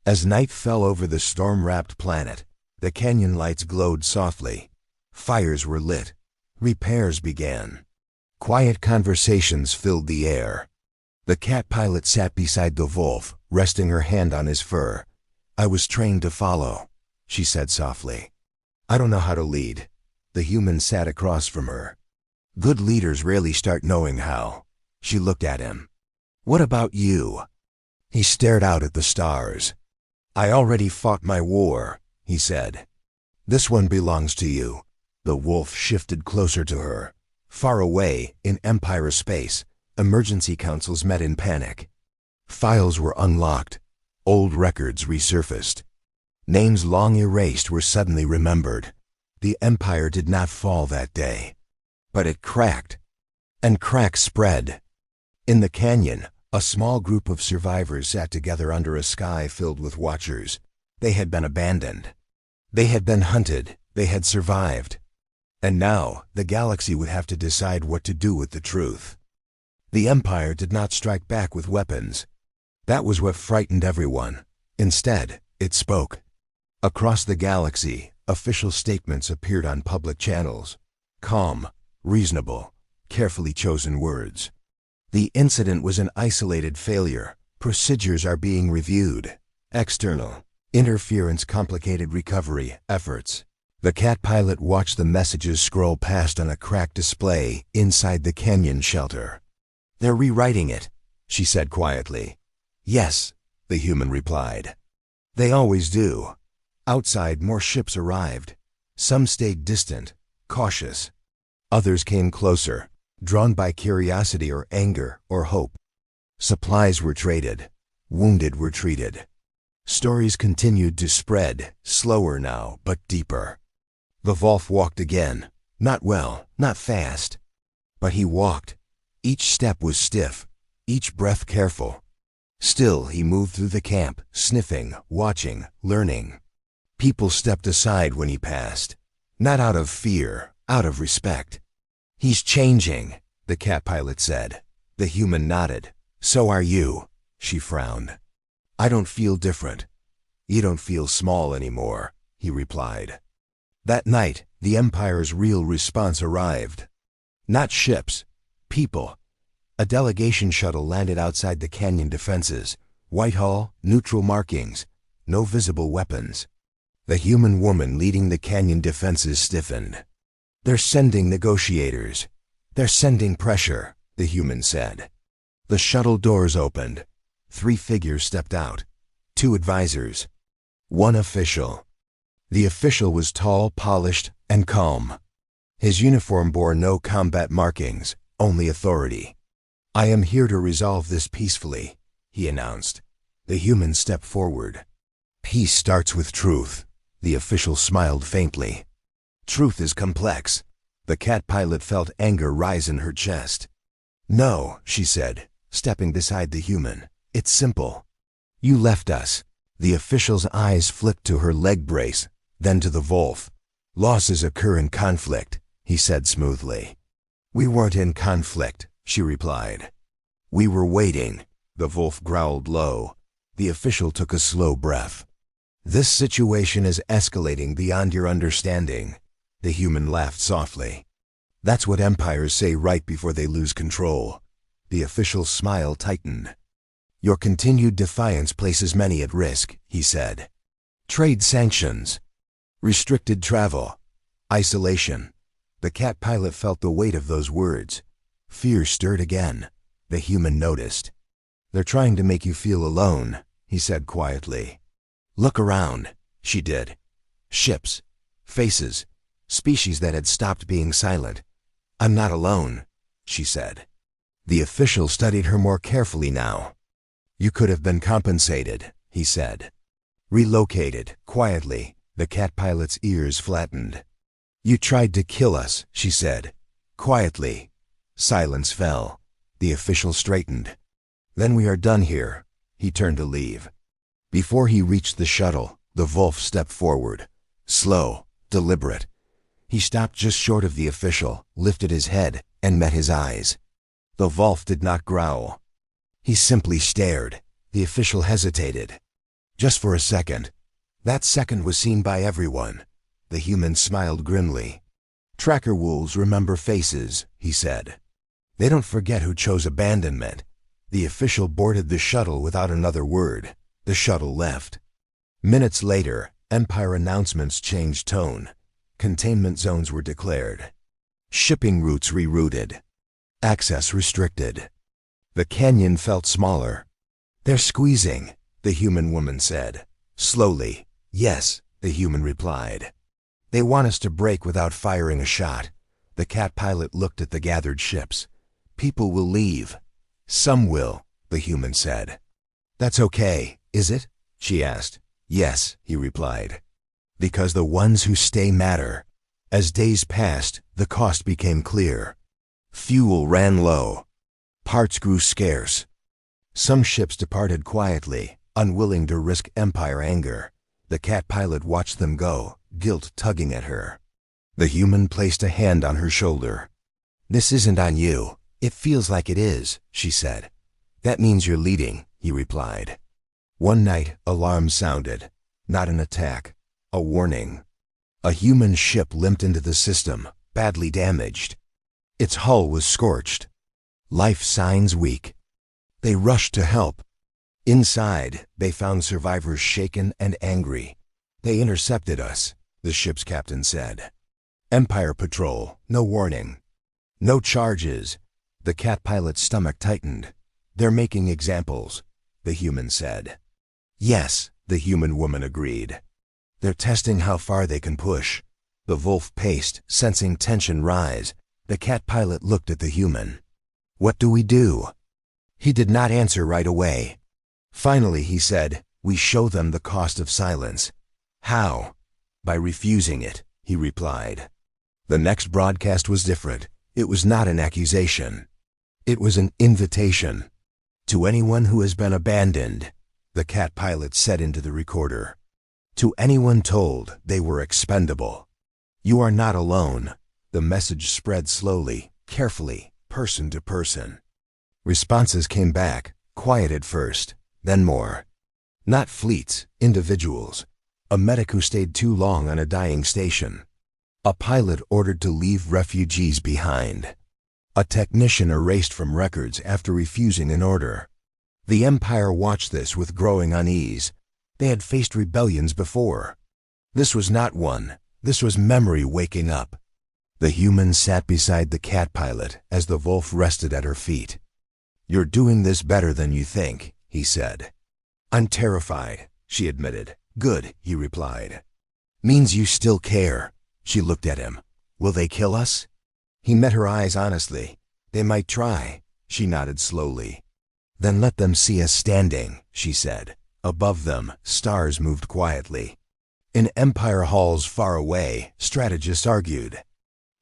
As night fell over the storm-wrapped planet, the canyon lights glowed softly. Fires were lit. Repairs began. Quiet conversations filled the air. The cat pilot sat beside the Wolf, resting her hand on his fur. "I was trained to follow," she said softly. "I don't know how to lead." The human sat across from her. "Good leaders rarely start knowing how." She looked at him. "What about you?" He stared out at the stars. "I already fought my war," he said. "This one belongs to you." The Wolf shifted closer to her. Far away, in Empire space, emergency councils met in panic. Files were unlocked. Old records resurfaced. Names long erased were suddenly remembered. The Empire did not fall that day. But it cracked. And cracks spread. In the canyon, a small group of survivors sat together under a sky filled with watchers. They had been abandoned. They had been hunted. They had survived. And now, the galaxy would have to decide what to do with the truth. The Empire did not strike back with weapons. That was what frightened everyone. Instead, it spoke. Across the galaxy, official statements appeared on public channels. Calm, reasonable, carefully chosen words. The incident was an isolated failure. Procedures are being reviewed. External interference complicated recovery efforts. The cat pilot watched the messages scroll past on a cracked display inside the canyon shelter. They're rewriting it, she said quietly. Yes, the human replied. They always do. Outside, more ships arrived. Some stayed distant, cautious. Others came closer, drawn by curiosity or anger or hope. Supplies were traded. Wounded were treated. Stories continued to spread, slower now, but deeper. The Wolf walked again. Not well, not fast. But he walked. Each step was stiff, each breath careful. Still, he moved through the camp, sniffing, watching, learning. People stepped aside when he passed. Not out of fear, out of respect. He's changing, the cat pilot said. The human nodded. So are you, she frowned. I don't feel different. You don't feel small anymore, he replied. That night, the Empire's real response arrived. Not ships, people. A delegation shuttle landed outside the canyon defenses. Whitehall, neutral markings, no visible weapons. The human woman leading the canyon defenses stiffened. They're sending negotiators. They're sending pressure, the human said. The shuttle doors opened. 3 figures stepped out. 2 advisors. 1 official. The official was tall, polished, and calm. His uniform bore no combat markings, only authority. I am here to resolve this peacefully, he announced. The human stepped forward. Peace starts with truth, the official smiled faintly. Truth is complex. The cat pilot felt anger rise in her chest. No, she said, stepping beside the human. It's simple. You left us. The official's eyes flicked to her leg brace, then to the Wolf. Losses occur in conflict, he said smoothly. We weren't in conflict, she replied. We were waiting, the Wolf growled low. The official took a slow breath. This situation is escalating beyond your understanding. The human laughed softly. That's what empires say right before they lose control. The official's smile tightened. Your continued defiance places many at risk, he said. Trade sanctions. Restricted travel. Isolation. The cat pilot felt the weight of those words. Fear stirred again. The human noticed. They're trying to make you feel alone, he said quietly. Look around, she did. Ships. Faces. Species that had stopped being silent. I'm not alone, she said. The official studied her more carefully now. You could have been compensated, he said. Relocated, quietly, the cat pilot's ears flattened. You tried to kill us, she said. Quietly. Silence fell. The official straightened. Then we are done here. He turned to leave. Before he reached the shuttle, the Wolf stepped forward. Slow, deliberate. He stopped just short of the official, lifted his head, and met his eyes. The Wolf did not growl. He simply stared. The official hesitated. Just for a second. That second was seen by everyone. The human smiled grimly. Tracker wolves remember faces, he said. They don't forget who chose abandonment. The official boarded the shuttle without another word. The shuttle left. Minutes later, Empire announcements changed tone. Containment zones were declared. Shipping routes rerouted. Access restricted. The canyon felt smaller. They're squeezing, the human woman said. Slowly. Yes, the human replied. They want us to break without firing a shot. The cat pilot looked at the gathered ships. People will leave. Some will, the human said. That's okay, is it? She asked. Yes, he replied. Because the ones who stay matter. As days passed, the cost became clear. Fuel ran low. Parts grew scarce. Some ships departed quietly, unwilling to risk Empire anger. The cat pilot watched them go, guilt tugging at her. The human placed a hand on her shoulder. This isn't on you. It feels like it is, she said. That means you're leading, he replied. One night, alarms sounded. Not an attack. A warning. A human ship limped into the system, badly damaged. Its hull was scorched. Life signs weak. They rushed to help. Inside, they found survivors shaken and angry. They intercepted us, the ship's captain said. Empire patrol, no warning. No charges. The cat pilot's stomach tightened. They're making examples, the human said. Yes, the human woman agreed. They're testing how far they can push. The wolf paced, sensing tension rise. The cat pilot looked at the human. What do we do? He did not answer right away. Finally, he said, we show them the cost of silence. How? By refusing it, he replied. The next broadcast was different. It was not an accusation. It was an invitation. To anyone who has been abandoned, the cat pilot said into the recorder. To anyone told they were expendable. You are not alone. The message spread slowly, carefully, person to person. Responses came back, quiet at first, then more. Not fleets, individuals. A medic who stayed too long on a dying station. A pilot ordered to leave refugees behind. A technician erased from records after refusing an order. The Empire watched this with growing unease. They had faced rebellions before. This was not one. This was memory waking up. The human sat beside the cat pilot as the wolf rested at her feet. You're doing this better than you think, he said. I'm terrified, she admitted. Good, he replied. Means you still care. She looked at him. Will they kill us? He met her eyes honestly. They might try. She nodded slowly. Then let them see us standing, she said. Above them, stars moved quietly. In Empire halls far away, strategists argued.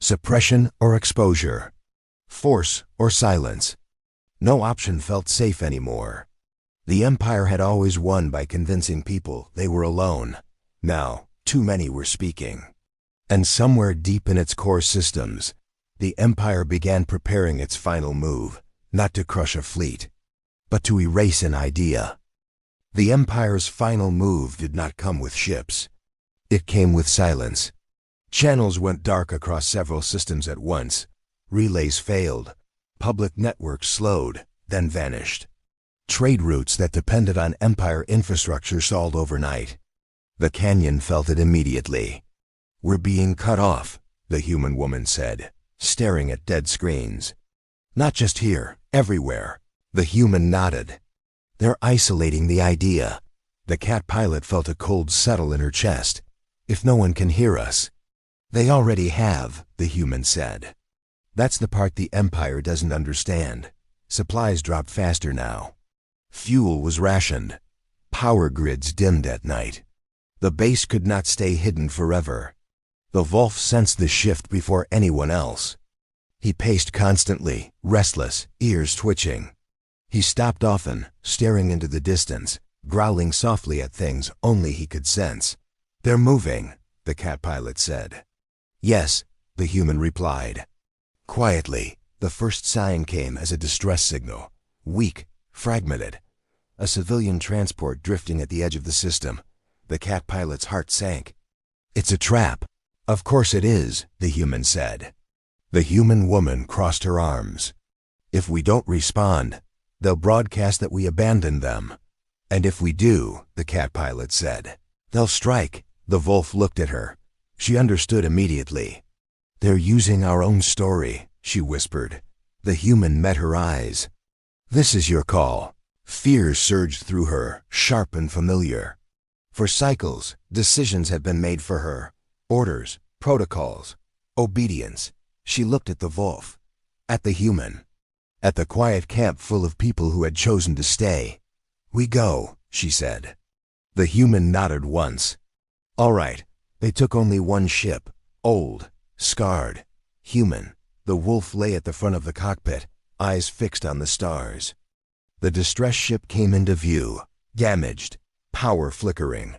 Suppression or exposure? Force or silence? No option felt safe anymore. The Empire had always won by convincing people they were alone. Now, too many were speaking. And somewhere deep in its core systems, the Empire began preparing its final move, not to crush a fleet, but to erase an idea. The Empire's final move did not come with ships. It came with silence. Channels went dark across several systems at once. Relays failed. Public networks slowed, then vanished. Trade routes that depended on Empire infrastructure stalled overnight. The canyon felt it immediately. We're being cut off, the human woman said, staring at dead screens. Not just here, everywhere. The human nodded. They're isolating the idea. The cat pilot felt a cold settle in her chest. If no one can hear us. They already have, the human said. That's the part the Empire doesn't understand. Supplies dropped faster now. Fuel was rationed. Power grids dimmed at night. The base could not stay hidden forever. The wolf sensed the shift before anyone else. He paced constantly, restless, ears twitching. He stopped often, staring into the distance, growling softly at things only he could sense. They're moving, the cat pilot said. Yes, the human replied. Quietly, the first sign came as a distress signal. Weak, fragmented. A civilian transport drifting at the edge of the system. The cat pilot's heart sank. It's a trap. Of course it is, the human said. The human woman crossed her arms. If we don't respond, they'll broadcast that we abandoned them. And if we do, the cat pilot said, they'll strike. The wolf looked at her. She understood immediately. They're using our own story, she whispered. The human met her eyes. This is your call. Fear surged through her, sharp and familiar. For cycles, decisions had been made for her. Orders, protocols, obedience. She looked at the wolf, at the human, at the quiet camp full of people who had chosen to stay. We go, she said. The human nodded once. All right. They took only one ship, old, scarred, human. The wolf lay at the front of the cockpit, eyes fixed on the stars. The distress ship came into view, damaged, power flickering,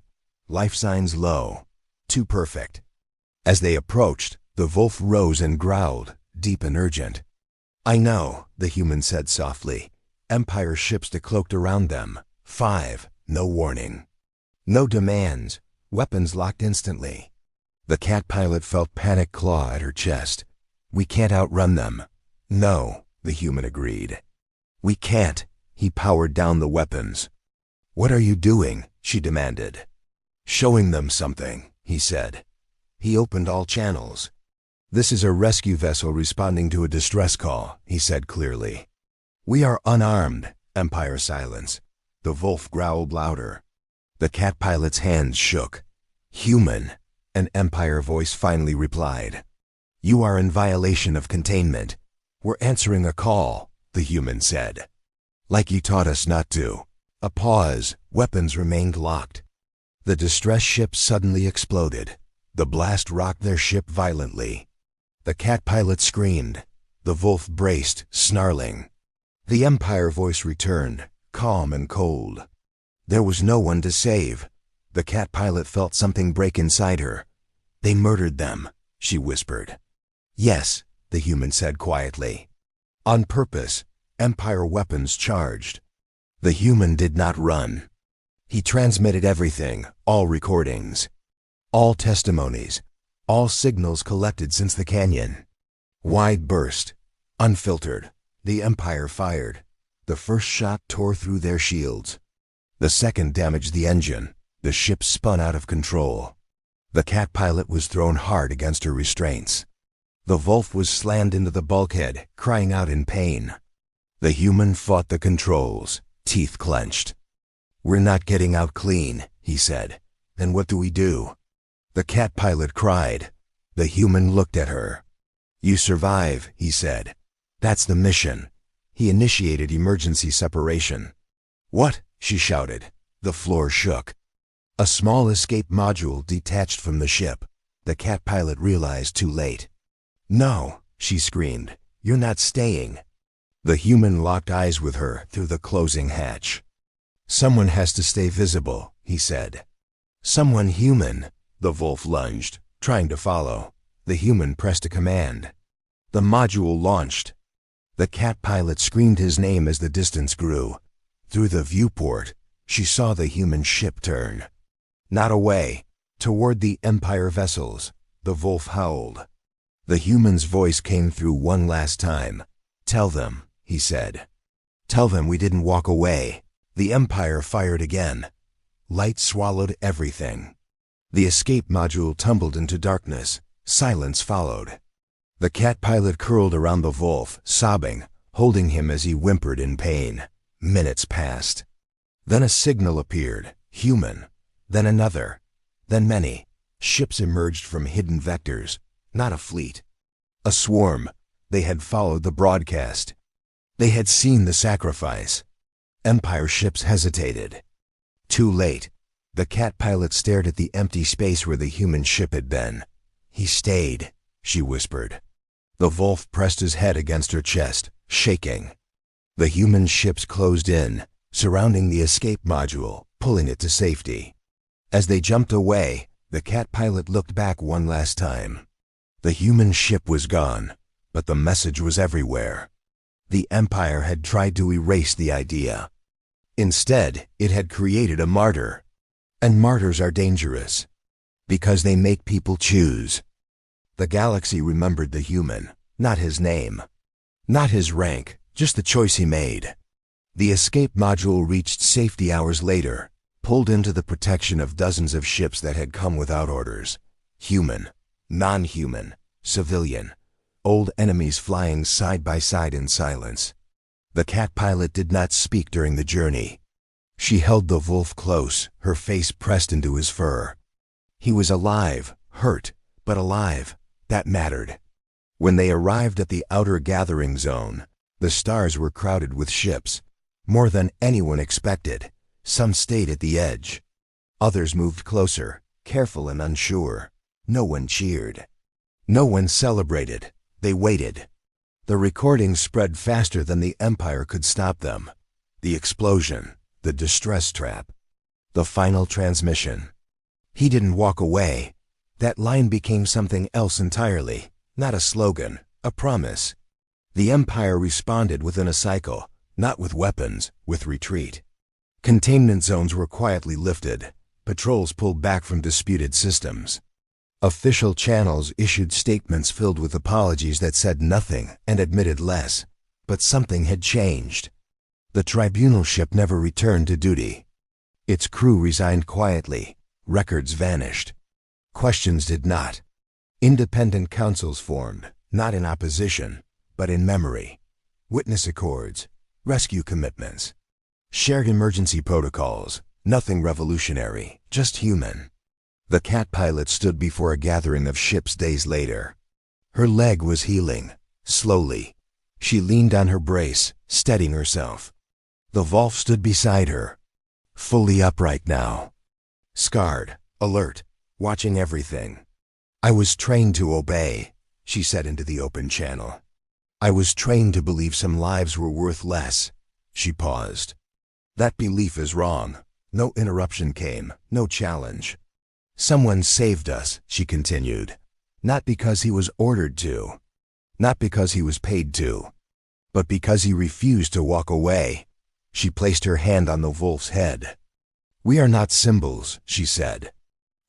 life signs low, too perfect. As they approached, the wolf rose and growled, deep and urgent. I know, the human said softly. Empire ships decloaked around them. 5, no warning. No demands. Weapons locked instantly. The cat pilot felt panic claw at her chest. We can't outrun them, No, the human agreed. We can't. He powered down the weapons. What are you doing? She demanded. Showing them something, he said. He opened all channels. This is a rescue vessel responding to a distress call, he said clearly. We are unarmed. Empire silence. The wolf growled louder. The cat pilot's hands shook. Human, an Empire voice finally replied. You are in violation of containment. We're answering a call, the human said. Like you taught us not to. A pause. Weapons remained locked. The distress ship suddenly exploded. The blast rocked their ship violently. The cat pilot screamed. The wolf braced, snarling. The Empire voice returned, calm and cold. There was no one to save. The cat pilot felt something break inside her. They murdered them, she whispered. Yes, the human said quietly. On purpose, Empire weapons charged. The human did not run. He transmitted everything, all recordings, all testimonies, all signals collected since the canyon. Wide burst, unfiltered, the Empire fired. The first shot tore through their shields. The second damaged the engine. The ship spun out of control. The cat pilot was thrown hard against her restraints. The wolf was slammed into the bulkhead, crying out in pain. The human fought the controls, teeth clenched. We're not getting out clean, he said. Then what do we do? The cat pilot cried. The human looked at her. You survive, he said. That's the mission. He initiated emergency separation. What? She shouted. The floor shook. A small escape module detached from the ship. The cat pilot realized too late. No, she screamed. You're not staying. The human locked eyes with her through the closing hatch. Someone has to stay visible, he said. Someone human. The wolf lunged, trying to follow. The human pressed a command. The module launched. The cat pilot screamed his name as the distance grew. Through the viewport, she saw the human ship turn. Not away, toward the Empire vessels. The wolf howled. The human's voice came through one last time. Tell them, he said. Tell them we didn't walk away. The Empire fired again. Light swallowed everything. The escape module tumbled into darkness. Silence followed. The cat pilot curled around the wolf, sobbing, holding him as he whimpered in pain. Minutes passed. Then a signal appeared, human. Then another. Then many. Ships emerged from hidden vectors. Not a fleet. A swarm. They had followed the broadcast. They had seen the sacrifice. Empire ships hesitated. Too late. The cat pilot stared at the empty space where the human ship had been. He stayed, she whispered. The wolf pressed his head against her chest, shaking. The human ships closed in, surrounding the escape module, pulling it to safety. As they jumped away, the cat pilot looked back one last time. The human ship was gone, but the message was everywhere. The Empire had tried to erase the idea. Instead, it had created a martyr. And martyrs are dangerous, because they make people choose. The galaxy remembered the human, not his name, not his rank, just the choice he made. The escape module reached safety hours later, pulled into the protection of dozens of ships that had come without orders. Human, non-human, civilian, old enemies flying side by side in silence. The cat pilot did not speak during the journey. She held the wolf close, her face pressed into his fur. He was alive, hurt, but alive. That mattered. When they arrived at the outer gathering zone, the stars were crowded with ships, more than anyone expected. Some stayed at the edge. Others moved closer, careful and unsure. No one cheered. No one celebrated. They waited. The recordings spread faster than the Empire could stop them. The explosion, the distress trap, the final transmission. He didn't walk away. That line became something else entirely, not a slogan, a promise. The Empire responded within a cycle, not with weapons, with retreat. Containment zones were quietly lifted, patrols pulled back from disputed systems. Official channels issued statements filled with apologies that said nothing and admitted less, but something had changed. The tribunal ship never returned to duty. Its crew resigned quietly. Records vanished. Questions did not. Independent councils formed, not in opposition, but in memory. Witness accords, rescue commitments, shared emergency protocols, nothing revolutionary, just human. The cat pilot stood before a gathering of ships days later. Her leg was healing, slowly. She leaned on her brace, steadying herself. The Wolf stood beside her, fully upright now. Scarred, alert, watching everything. "I was trained to obey," she said into the open channel. "I was trained to believe some lives were worth less." She paused. "That belief is wrong." No interruption came, no challenge. "Someone saved us," she continued. "Not because he was ordered to. Not because he was paid to. But because he refused to walk away." She placed her hand on the Wolf's head. "We are not symbols," she said.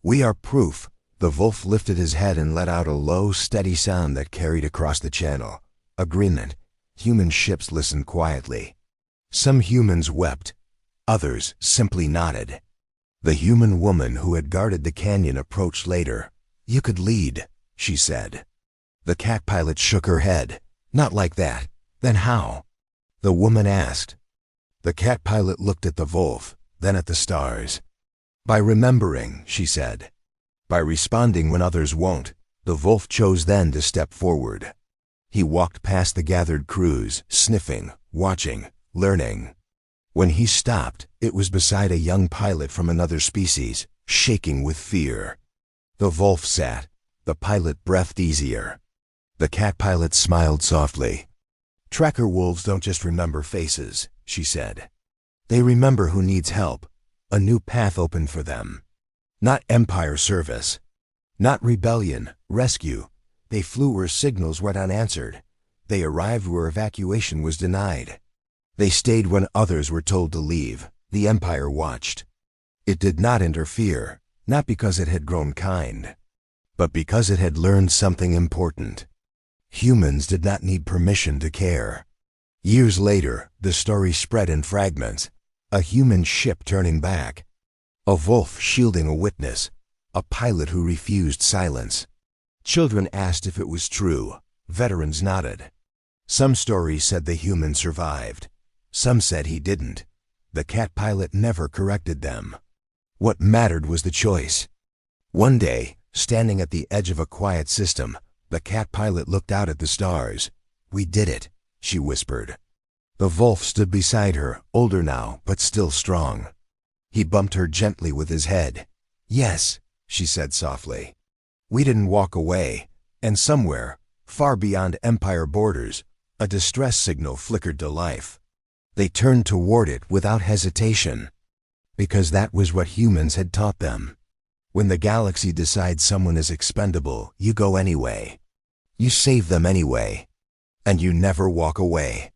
"We are proof." The Wolf lifted his head and let out a low, steady sound that carried across the channel. Agreement. Human ships listened quietly. Some humans wept. Others simply nodded. The human woman who had guarded the canyon approached later. "You could lead," she said. The cat pilot shook her head. "Not like that." "Then how?" the woman asked. The cat pilot looked at the Wolf, then at the stars. "By remembering," she said. "By responding when others won't." The Wolf chose then to step forward. He walked past the gathered crews, sniffing, watching, learning. When he stopped, it was beside a young pilot from another species, shaking with fear. The Wolf sat. The pilot breathed easier. The cat pilot smiled softly. "Tracker wolves don't just remember faces," she said. "They remember who needs help. A new path opened for them. Not empire service. Not rebellion, rescue. They flew where signals went unanswered. They arrived where evacuation was denied. They stayed when others were told to leave. The empire watched. It did not interfere, not because it had grown kind, but because it had learned something important. Humans did not need permission to care." Years later, the story spread in fragments. A human ship turning back. A wolf shielding a witness. A pilot who refused silence. Children asked if it was true. Veterans nodded. Some stories said the human survived. Some said he didn't. The cat pilot never corrected them. What mattered was the choice. One day, standing at the edge of a quiet system, the cat pilot looked out at the stars. "We did it," she whispered. The Wolf stood beside her, older now, but still strong. He bumped her gently with his head. "Yes," she said softly. "We didn't walk away." And somewhere, far beyond empire borders, a distress signal flickered to life. They turned toward it without hesitation, because that was what humans had taught them. When the galaxy decides someone is expendable, you go anyway. You save them anyway. And you never walk away.